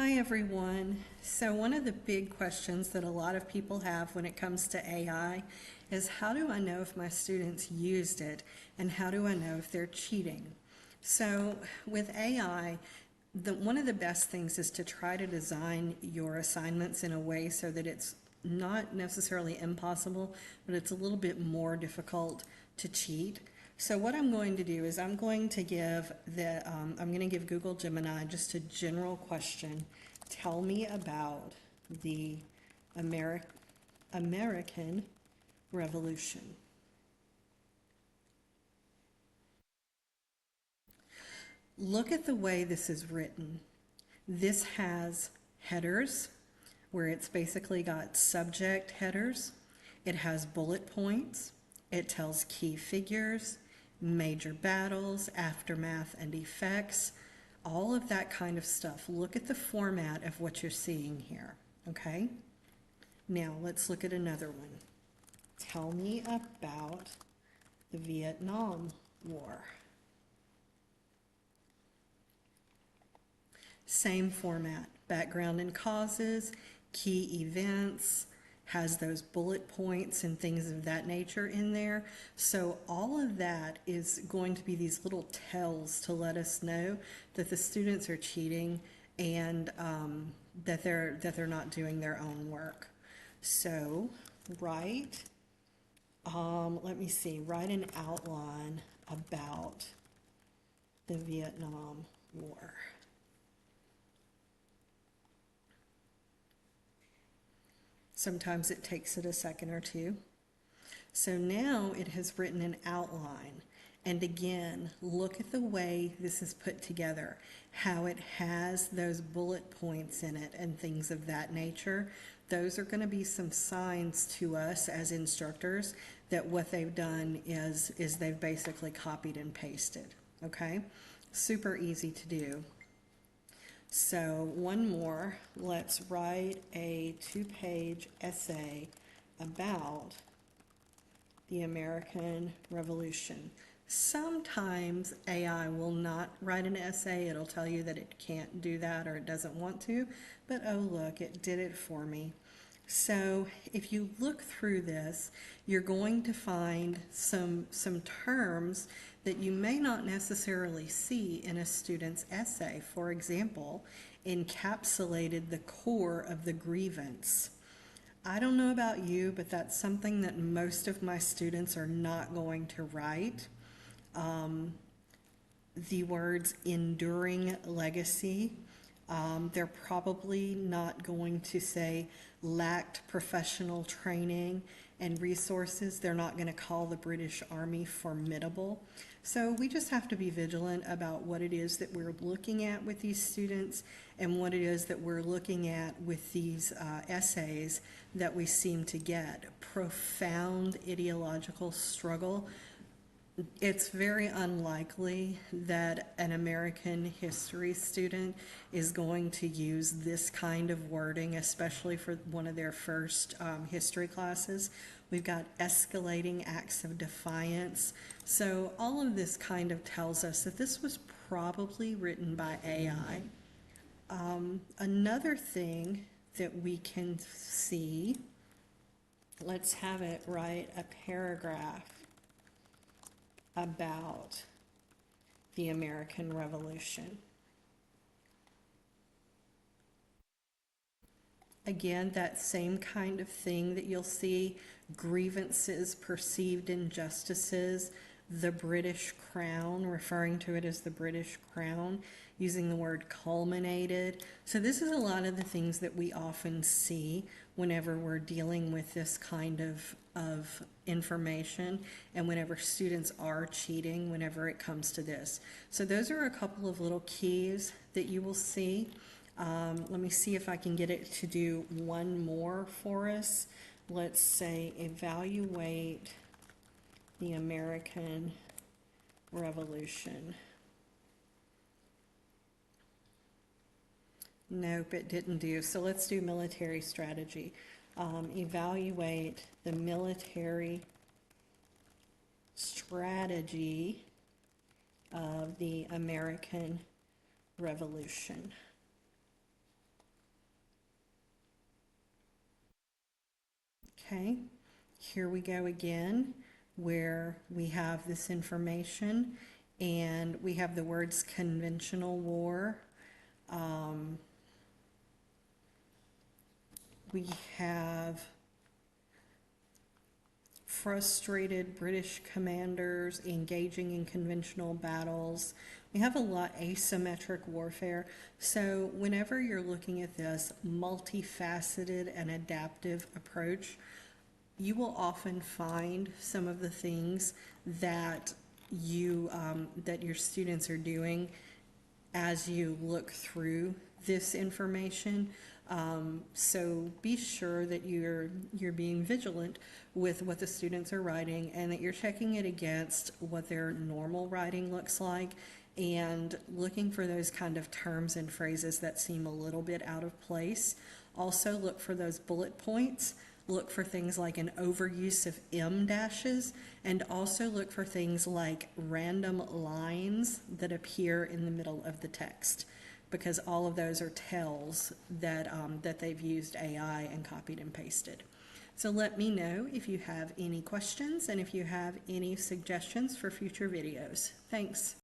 Hi everyone. So one of the big questions that a lot of people have when it comes to AI is how do I know if my students used it and how do I know if they're cheating? So with AI, one of the best things is to try to design your assignments in a way so that it's not necessarily impossible, but it's a little bit more difficult to cheat. So what I'm going to do is I'm going to give Google Gemini just a general question. Tell me about the American Revolution. Look at the way this is written. This has headers where it's basically got subject headers. It has bullet points. It tells key figures, major battles, aftermath and effects, all of that kind of stuff. Look at the format of what you're seeing here, okay? Now let's look at another one. Tell me about the Vietnam War. Same format, background and causes, key events, has those bullet points and things of that nature in there. So all of that is going to be these little tells to let us know that the students are cheating and that they're not doing their own work. So write, let me see, write an outline about the Vietnam War. Sometimes it takes it a second or two. So now it has written an outline. And again, look at the way this is put together, how it has those bullet points in it and things of that nature. Those are going to be some signs to us as instructors that what they've done is they've basically copied and pasted. Okay? Super easy to do. So one more, let's write a 2-page essay about the American Revolution. Sometimes AI will not write an essay. It'll tell you that it can't do that or it doesn't want to, but oh look, it did it for me. So if you look through this, you're going to find some terms that you may not necessarily see in a student's essay. For example, encapsulated the core of the grievance. I don't know about you, but that's something that most of my students are not going to write. The words enduring legacy, they're probably not going to say lacked professional training and resources. They're not going to call the British Army formidable. So we just have to be vigilant about what it is that we're looking at with these students and what it is that we're looking at with these essays that we seem to get. Profound ideological struggle. It's very unlikely that an American history student is going to use this kind of wording, especially for one of their first history classes. We've got escalating acts of defiance. So all of this kind of tells us that this was probably written by AI. Another thing that we can see, let's have it write a paragraph about the American Revolution. Again, that same kind of thing that you'll see, grievances, perceived injustices, the British Crown, referring to it as the British Crown, using the word culminated. So this is a lot of the things that we often see whenever we're dealing with this kind of information and whenever students are cheating, whenever it comes to this. So those are a couple of little keys that you will see. Let me see if I can get it to do one more for us. Let's say evaluate the American Revolution. Nope, it didn't do. So let's do military strategy. Evaluate the military strategy of the American Revolution. Okay, here we go again, where we have this information and we have the words conventional war. We have frustrated British commanders engaging in conventional battles. We have a lot asymmetric warfare. So whenever you're looking at this multifaceted and adaptive approach, you will often find some of the things that that your students are doing as you look through this information. So be sure that you're being vigilant with what the students are writing and that you're checking it against what their normal writing looks like and looking for those kind of terms and phrases that seem a little bit out of place. Also look for those bullet points. Look for things like an overuse of em dashes, and also look for things like random lines that appear in the middle of the text, because all of those are tells that, that they've used AI and copied and pasted. So let me know if you have any questions and if you have any suggestions for future videos. Thanks.